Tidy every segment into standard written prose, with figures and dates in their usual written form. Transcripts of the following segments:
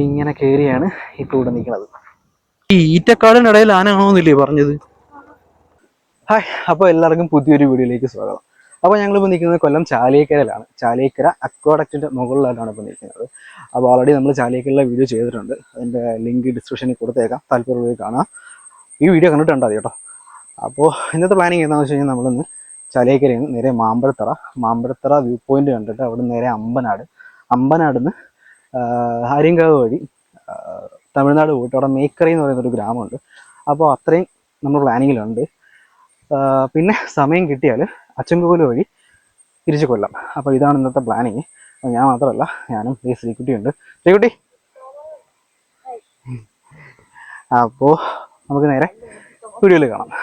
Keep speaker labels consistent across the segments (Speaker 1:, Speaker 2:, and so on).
Speaker 1: ഇങ്ങനെ കയറിയാണ് ഇപ്പൊ ഇവിടെ നിൽക്കുന്നത്. ഈ ഈറ്റക്കാടിനിടയിൽ ആനയാണോന്നില്ലേ പറഞ്ഞത്? ഹായ്, അപ്പോൾ എല്ലാവർക്കും പുതിയൊരു വീഡിയോയിലേക്ക് സ്വാഗതം. അപ്പോൾ ഞങ്ങളിപ്പോൾ നിൽക്കുന്നത് കൊല്ലം ചാലിയേക്കരയിലാണ്. ചാലിയേക്കര അക്വാഡക്റ്റിൻ്റെ മുകളിലായിട്ടാണ് ഇപ്പോൾ നിൽക്കുന്നത്. അപ്പോൾ ഓൾറെഡി നമ്മൾ ചാലിയേക്കരയിലെ വീഡിയോ ചെയ്തിട്ടുണ്ട്. അതിൻ്റെ ലിങ്ക് ഡിസ്ക്രിപ്ഷനിൽ കൊടുത്തേക്കാം, താല്പര്യമുള്ളവർ കാണാം. ഈ വീഡിയോ കണ്ടിട്ടുണ്ടോ മതി കേട്ടോ. അപ്പോൾ ഇന്നത്തെ പ്ലാനിങ് എന്താണെന്ന് വെച്ച് കഴിഞ്ഞാൽ നമ്മളിന്ന് ചാലിയേക്കരയിൽ നിന്ന് നേരെ മാമ്പഴത്തറ വ്യൂ പോയിന്റ് കണ്ടിട്ട് അവിടെ നിന്ന് നേരെ അമ്പനാടുന്ന് ആര്യങ്കാവ് വഴി തമിഴ്നാട് പോയിട്ട് അവിടെ മേക്കറി എന്ന് പറയുന്നൊരു ഗ്രാമമുണ്ട്. അപ്പോൾ അത്രയും നമ്മൾ പ്ലാനിങ്ങിലുണ്ട്. പിന്നെ സമയം കിട്ടിയാൽ അച്ചൻകോവിൽ വഴി തിരിച്ചു കൊല്ലം. അപ്പോൾ ഇതാണ് ഇന്നത്തെ പ്ലാനിങ്. ഞാൻ മാത്രമല്ല, ഞാനും ഈ ശ്രീകുട്ടിയുണ്ട്. ശ്രീകുട്ടി, അപ്പോൾ നമുക്ക് നേരെ വീഡിയോയിൽ കാണാം.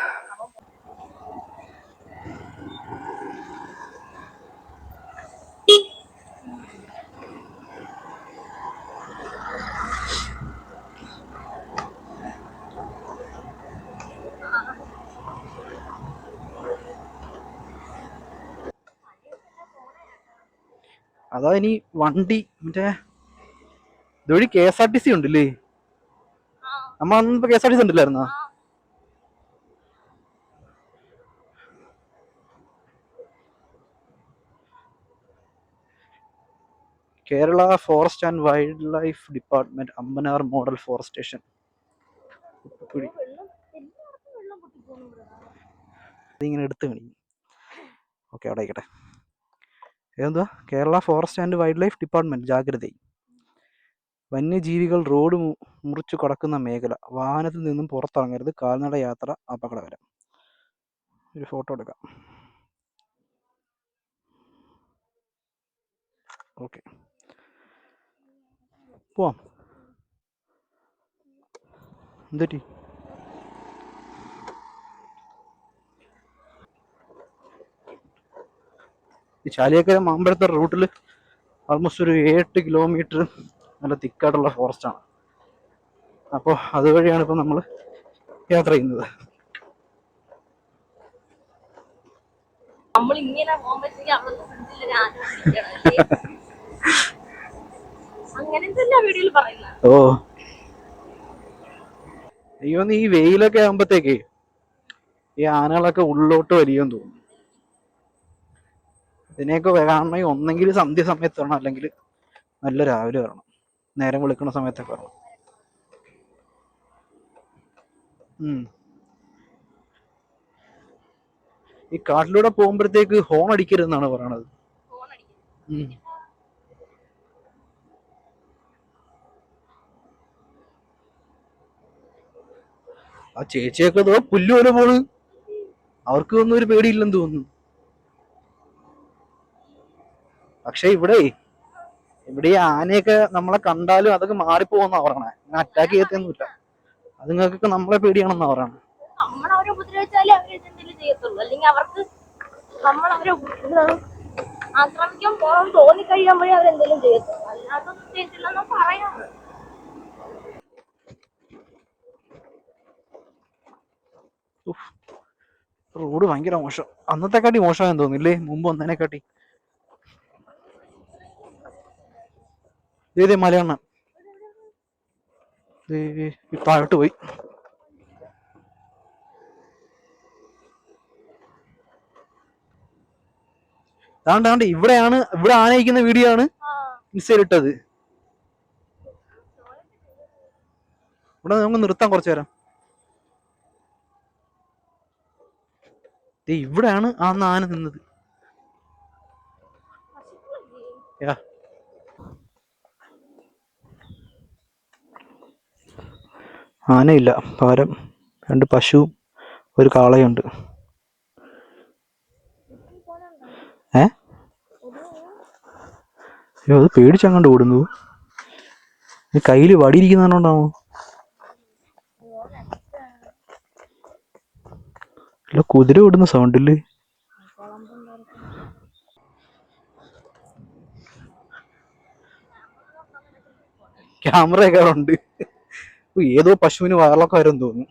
Speaker 1: അതാ ഇനി വണ്ടി മറ്റേ ഇതുവഴി KSRTC ഉണ്ടല്ലേ? നമ്മൾ അന്നിപ്പോ KSRTC ഉണ്ടല്ലായിരുന്നോ? Kerala Forest and Wildlife Department Ambanar model forest station. ഇതിങ്ങനെ എടുത്ത് കാണിക്കും. ഓക്കെ, അവിടെ ആയിക്കട്ടെ. എന്തുവാ? Kerala Forest and Wildlife Department ജാഗ്രത. വന്യജീവികൾ റോഡ് മുറിച്ചു കടക്കുന്ന മേഖല. വാഹനത്തിൽ നിന്നും പുറത്തിറങ്ങരുത്. കാൽനട യാത്ര അപകടകരം. ഒരു ഫോട്ടോ എടുക്കാം. ഓക്കെ, പോവാം. എന്തുപറ്റി? ഈ ചാലിയേക്കര മാമ്പഴത്തറ റൂട്ടിൽ ആൾമോസ്റ്റ് ഒരു 8 കിലോമീറ്റർ നല്ല തിക്കായിട്ടുള്ള ഫോറസ്റ്റാണ്. അപ്പോൾ അതുവഴിയാണ് ഇപ്പോൾ നമ്മൾ യാത്ര ചെയ്യുന്നത്. ഓ അയ്യോ, ഈ വെയിലൊക്കെ ആകുമ്പോഴത്തേക്ക് ഈ ആനകളൊക്കെ ഉള്ളോട്ട് വലിയെന്ന് തോന്നുന്നു. ഇതിനെയൊക്കെ കാണണമെങ്കിൽ ഒന്നെങ്കിൽ സന്ധ്യ സമയത്ത് വരണം, അല്ലെങ്കിൽ നല്ല രാവിലെ വരണം, നേരം വെളുക്കുന്ന സമയത്തൊക്കെ വരണം. ഈ കാട്ടിലൂടെ പോകുമ്പോഴത്തേക്ക് ഹോൺ അടിക്കരുതെന്നാണ് പറയണത്. ആ ചേച്ചിയൊക്കെ ഇതോ പുല്ല് പോലെ പോണ്. അവർക്ക് ഒന്നും ഒരു പേടിയില്ലെന്ന് തോന്നുന്നു. പക്ഷെ ഇവിടെ ഈ ആനയൊക്കെ നമ്മളെ കണ്ടാലും അതൊക്കെ മാറിപ്പോകുന്ന പറയണേ. അറ്റാക്ക് ചെയ്യത്തൊന്നുമില്ല. അത് നിങ്ങൾക്കൊക്കെ നമ്മളെ പേടിയാണെന്നാ പറയണേ.
Speaker 2: നമ്മളവരെ ഉപദ്രവിച്ചാലേ അവരെന്തെങ്കിലും ചെയ്യത്തുള്ളൂ. അല്ലെങ്കിൽ അവർക്ക് നമ്മളവരെ ആക്രമിക്കാൻ പോകാൻ തോന്നിക്കഴിയുമ്പോഴേ അവരെന്തെങ്കിലും ചെയ്യത്തുള്ളൂ. അല്ലാതൊന്നും ചെയ്യത്തില്ലെന്ന് പറയാം.
Speaker 1: റോഡ് ഭയങ്കര മോശം. അന്നത്തെക്കാട്ടി മോശമായെന്ന് തോന്നില്ലേ? മുമ്പ് ഒന്നതിനെക്കാട്ടി. ഇതേ മലയണ്ണ താഴോട്ട് പോയി. താണ്ട് ഇവിടെ ആനയിക്കുന്ന വീഡിയോ ആണ് ഇൻസ്റ്റയിലിട്ടത്. ഇവിടെ നമുക്ക് നിർത്താം കുറച്ചു നേരം. ഇവിടെയാണ് അന്ന് ആന നിന്നത്. ആനയില്ല, പകരം 2 പശുവും ഒരു കാളയുണ്ട്. അയ്യോ, അത് പേടിച്ചങ്ങോട്ട് ഓടുന്നു. കയ്യില് വടിയിരിക്കുന്നതാണോണ്ടാവോ? അല്ല, കുതിര ഓടുന്ന സൗണ്ടില്ലേ? ക്യാമറയൊക്കെ ഉണ്ട്. ഏതോ പശുവിന് വയറിളക്കം വരും തോന്നുന്നു.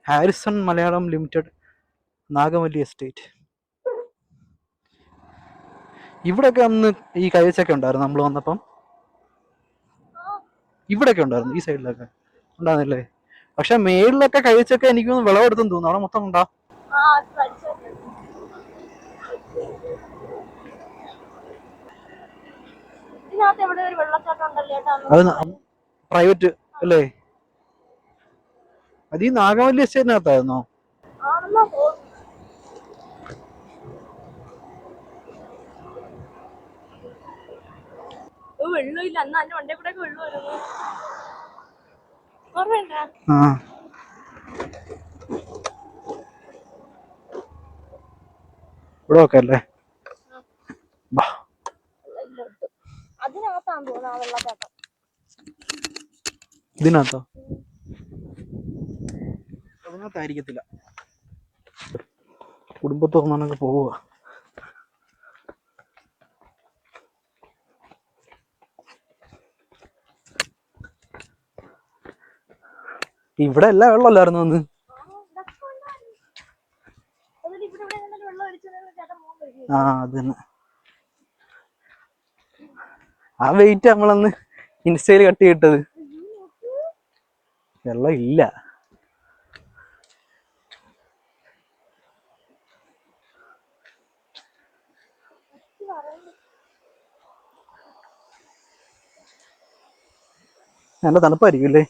Speaker 1: Harrison Malayalam Limited, Nagavalli estate. ഇവിടെയൊക്കെ അന്ന് ഈ കൈവച്ചൊക്കെ ഉണ്ടായിരുന്നു നമ്മൾ വന്നപ്പം. ഇവിടെയൊക്കെ ഉണ്ടായിരുന്നു, ഈ സൈഡിലൊക്കെ ഉണ്ടായിരുന്നില്ലേ? പക്ഷെ മേളിലൊക്കെ കഴിച്ചൊക്കെ എനിക്ക് വിളവെടുത്തെന്ന് തോന്നുന്നു. അവിടെ മൊത്തം ഉണ്ടാ. അത് പ്രൈവറ്റ് അല്ലേ? അത് ഈ നാഗവല്ലി എസ്റ്റേറ്റിനകത്തായിരുന്നോ?
Speaker 2: വെള്ളമില്ല, അന്ന് അതിന്റെ വണ്ടേ കൂടെ വെള്ളം വരുന്നു. ഓർമ്മയുണ്ട?
Speaker 1: ഇവിടെ ഒക്കെ അല്ലേ?
Speaker 2: അതിനകത്താന്ന് തോന്നുന്നു ആ വെള്ളച്ചാട്ടം.
Speaker 1: ഇതിനകത്തോ? അതിനകത്തായിരിക്കത്തില്ല. കുടുംബത്തോന്നൊക്കെ പോവുക. ഇവിടെ എല്ലാ വെള്ളമല്ലായിരുന്നു അന്ന്. ആ അത് തന്നെ. ആ വെയിറ്റ് നമ്മളന്ന് ഇൻസ്റ്റയിൽ കട്ട് ചെയ്തിട്ടത്. വെള്ളം ഇല്ല. നല്ല തണുപ്പായിരിക്കും അല്ലേ?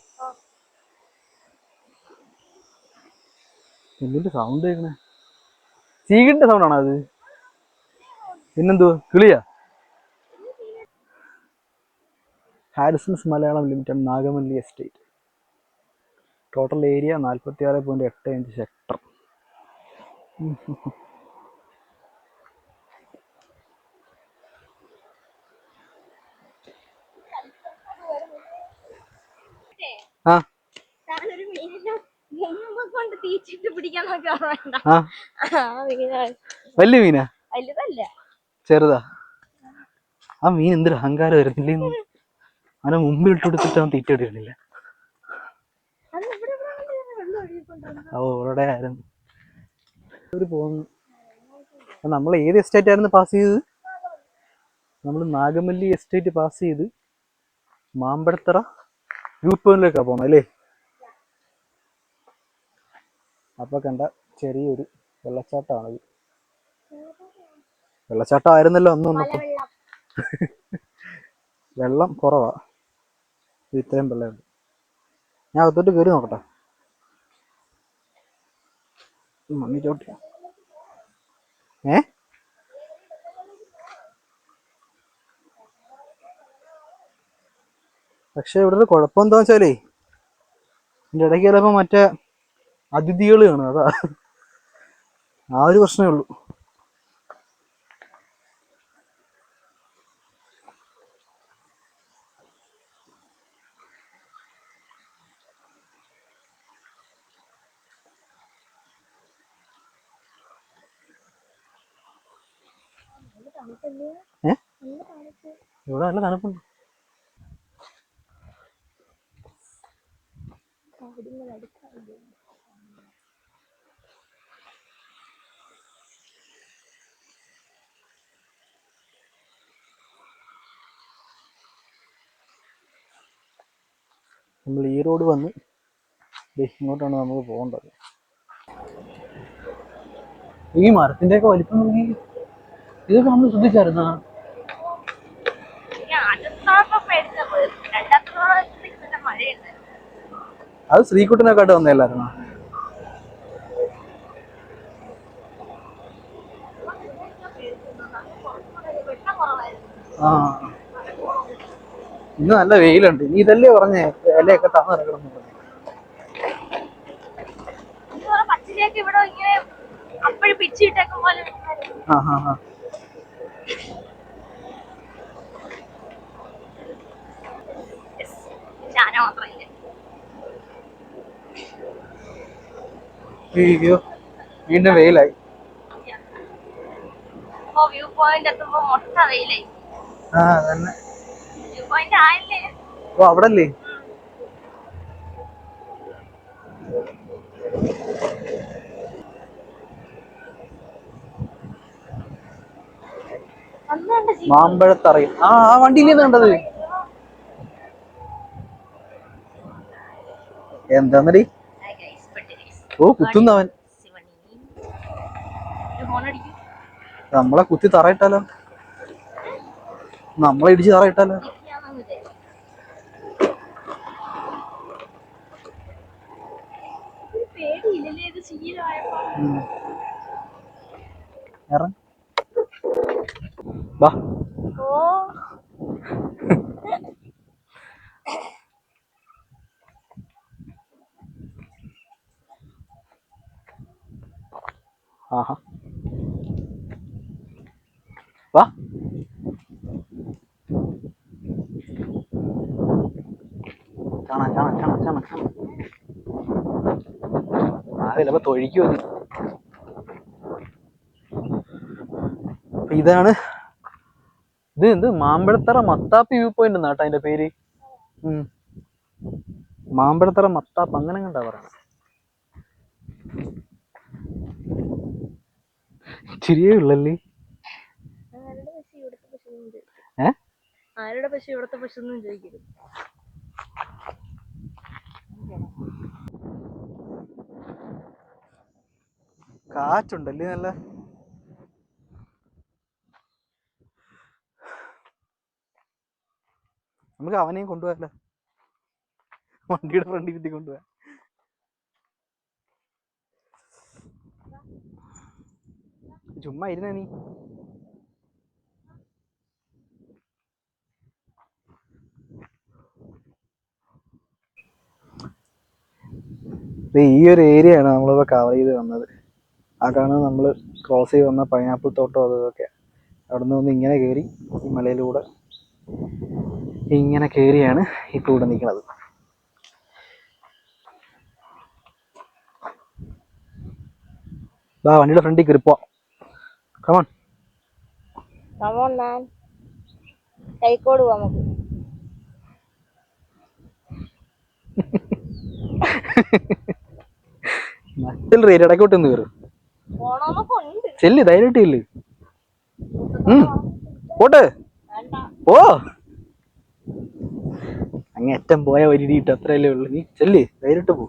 Speaker 1: എന്തിന്റെ സൗണ്ട് കേൾക്കണേ? ചീകിന്റെ സൗണ്ട് ആണോ അത്? പിന്നെന്തുവാ, കിളിയാ? Harrisons Malayalam Limited, Nagavalli estate. Total area 46.85 hectare. ആ വലിയ മീനാ? ചെറുതാ? ആ മീൻ എന്തൊരു അഹങ്കാരം വരുന്നില്ലേ? അവനെ മുമ്പിൽ ഇട്ട് കൊടുത്തിട്ട് അവൻ തീറ്റ ഇടുന്നില്ല. ഇവിടെ ആയിരുന്നു പോകുന്നു. നമ്മൾ ഏത് എസ്റ്റേറ്റ് ആയിരുന്നു പാസ് ചെയ്തത്? നമ്മൾ നാഗവല്ലി എസ്റ്റേറ്റ് പാസ് ചെയ്ത് മാമ്പഴത്തറ വ്യൂ പോയിന്റിലേക്കാണ് പോകണം അല്ലേ? അപ്പൊ കണ്ട ചെറിയൊരു വെള്ളച്ചാട്ടമാണത്. വെള്ളച്ചാട്ടം ആയിരുന്നല്ലോ അന്ന് വന്നപ്പോ. വെള്ളം കുറവാ, ഇത്രയും വെള്ളമുണ്ട്. ഞാൻ അകത്തോട്ട് കയറി നോക്കട്ടെ. മമ്മി ചോട്ടി പക്ഷെ ഇവിടെ ഒരു കുഴപ്പം എന്താ വെച്ചാലേ, ഇതിന്റെ ഇടയ്ക്ക് ചിലപ്പോ മറ്റേ അതിഥികൾ കാണും. അതാ ആ ഒരു പ്രശ്നമേ ഉള്ളൂ. ഇവിടെ നല്ല തണുപ്പുണ്ട്. നമ്മൾ ഈ റോഡ് വന്ന് ഇങ്ങോട്ടാണ് നമുക്ക് പോകേണ്ടത്. ഈ മരത്തിന്റെ ഒക്കെ വലിപ്പം നോക്കി, ഇതൊക്കെ നമ്മൾ ശ്രദ്ധിച്ചായിരുന്നാ? അത് ശ്രീകുട്ടനൊക്കെ വന്നല്ലായിരുന്നോ? ആ ഇന്ന് നല്ല വെയിലുണ്ട്. നീ ഇതല്ലേ പറഞ്ഞേ ഇലയൊക്കെ താന്ന് കിടക്കണം. അയ്യോ, വീണ്ടും വെയിലായി.
Speaker 2: വ്യൂ പോയിന്റ് എത്തുമ്പോ മൊട്ട വെയിലായി. വ്യൂ പോയിന്റ് ആയില്ലേ?
Speaker 1: ഓ അവിടല്ലേ? മാമ്പഴത്തറയിൽ ആ വണ്ടിയിൽ കണ്ടത് എന്താന്നടി ഓ കുത്തുന്നവൻ നമ്മളെ കുത്തി തറയിട്ടാലോ നമ്മളെ ഇടിച്ച് തറയിട്ടാലോ വാ ആഹാ വാ കാണാം കാണാം കാണാം കാണാം കാണാം ആ ചിലപ്പോ തൊഴിക്കുമോ അപ്പൊ ഇതാണ് ഇത് എന്ത് മാമ്പഴത്തറ മത്താപ്പ് വ്യൂ പോയിന്റ് എന്നാട്ടോ അതിന്റെ പേര് മാമ്പഴത്തറ മത്താപ്പ് അങ്ങനെ കണ്ടാ പറയണ ചിരിയേ ഉള്ളല്ലേ
Speaker 2: ആരുടെ പശു ഇവിടുത്തെ പശു ഒന്നും ചോദിക്കരുത്.
Speaker 1: കാറ്റുണ്ടല്ലേ നല്ല നമുക്ക് അവനെയും കൊണ്ടുപോയല്ലോ വണ്ടിയുടെ ഫ്രണ്ടിൽ കിട്ടി കൊണ്ടുപോവാ ചുമ്മാ ഇരുന്നേ നീ ഈ ഒരു ഏരിയ ആണ് നമ്മളിപ്പോ കവർ ചെയ്ത് വന്നത് ആ കാണുന്നത് നമ്മൾ ക്രോസ് ചെയ്ത് വന്ന പൈനാപ്പിൾ തോട്ടം അതൊക്കെ അവിടെ നിന്ന് വന്ന് ഇങ്ങനെ കയറി ഈ മലയിലൂടെ ഇങ്ങനെ കയറിയാണ് ഇപ്പൊ ഇവിടെ നിൽക്കുന്നത്. വണ്ടിയുടെ ഫ്രണ്ടിൽ കയറി പോവാം. കമോൺ
Speaker 2: കമോൺ മാൻ കൈക്കോട് പോവാം നമുക്ക്.
Speaker 1: ഇടക്കോട്ട് ഒന്ന് കയറും ചെല്ല് ധൈര്യമായിട്ട് ചെല്ല് പോട്ടെ ഓ അങ്ങേറ്റം പോയ വരിയിട്ട് അത്രയല്ലേ ഉള്ളു. നീ ചെല്ല് ധൈര്യമായിട്ട് പോ.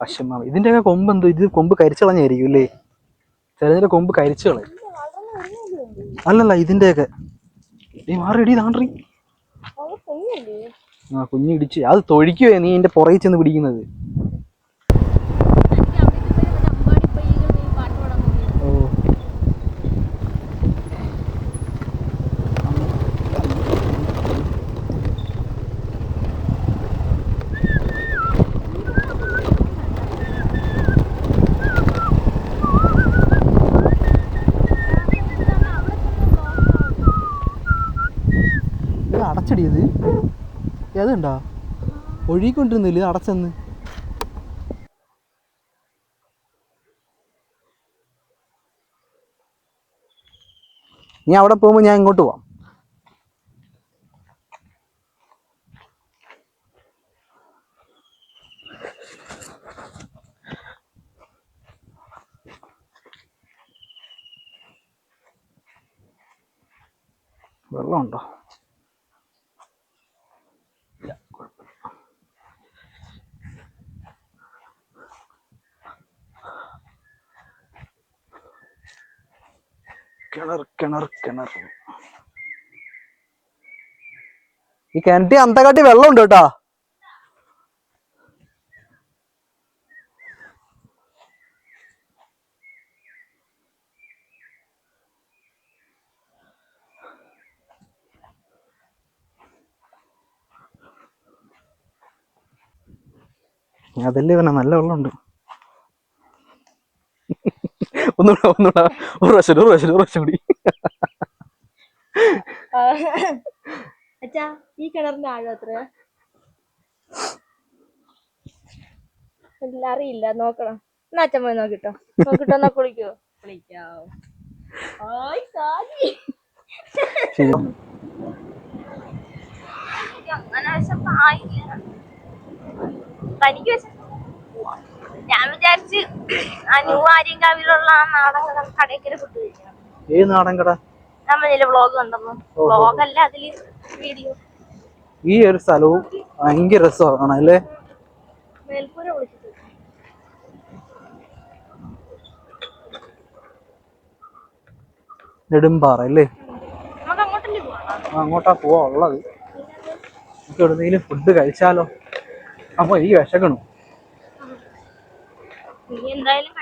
Speaker 1: പശുമാവ് ഇതിന്റെയൊക്കെ കൊമ്പ് എന്തോ ഇത് കൊമ്പ് കരിച്ചു കളഞ്ഞായിരിക്കും അല്ലേ? ചിലതിന്റെ കൊമ്പ് കരിച്ചു കളയും. അല്ലല്ല ഇതിന്റെയൊക്കെ നീ മാറിയടി താണ്ടി ആ കുഞ്ഞ് ഇടിച്ച് അത് തൊഴിക്കുവേ നീ എന്റെ പുറകിൽ ചെന്ന് പിടിക്കുന്നത്. അടച്ചടിയത് ഏതുണ്ടാ ഒഴുകിക്കൊണ്ടിരുന്നില്ല അടച്ചെന്ന്. നീ അവിടെ പോകുമ്പോ ഞാൻ ഇങ്ങോട്ട് പോവാം. വെള്ളമുണ്ടോ? കിണർ കിണർ കിണർ ഈ കിണറ്റി അന്തകാട്ടി വെള്ളമുണ്ട് കേട്ടാ. അതല്ലേ പറഞ്ഞ നല്ല വെള്ളമുണ്ട്. ഒന്നുകൂടെ ഒന്നുകൂടെ ഒരു പ്രാവശ്യം കൂടി.
Speaker 2: അച്ഛാ ഈ കിണറിന്റെ ആഴം എത്രയാ? അറിയില്ല, നോക്കണം. എന്നാ അച്ഛൻ പോയി നോക്കിട്ടോ. നോക്കിട്ടോ എന്നാ കുളിക്കോ? കുളിക്കാവോ?
Speaker 1: ശരി.
Speaker 2: അങ്ങനെ വിശപ്പായില്ല. തനിക്ക് വിശപ്പ്? ഞാൻ വിചാരിച്ച് ആ ന്യൂ ആര്യങ്കാവിലുള്ള ആ നാടൻ കടയ്ക്കൊരു ഫുഡ് കഴിക്കണം.
Speaker 1: ഏത് നാടൻ കട?
Speaker 2: നമ്മളിലെ വ്ളോഗ് കണ്ടെന്നു. വ്ളോഗല്ല, അതില് വീഡിയോ.
Speaker 1: ഈ ഒരു സ്ഥലവും ഭയങ്കര രസമാണ് അല്ലേ?
Speaker 2: മേൽപ്പൂര വിളിച്ചിട്ട്
Speaker 1: നെടുമ്പാറ അല്ലേ?
Speaker 2: നമുക്ക് അങ്ങോട്ടല്ലേ പോകണം?
Speaker 1: അങ്ങോട്ടാ പോവാ ഉള്ളത്. നമുക്ക് എവിടെന്നെങ്കിലും ഫുഡ് കഴിച്ചാലോ? അപ്പൊ ഈ വിശക്കണു.
Speaker 2: നീ എന്തായാലും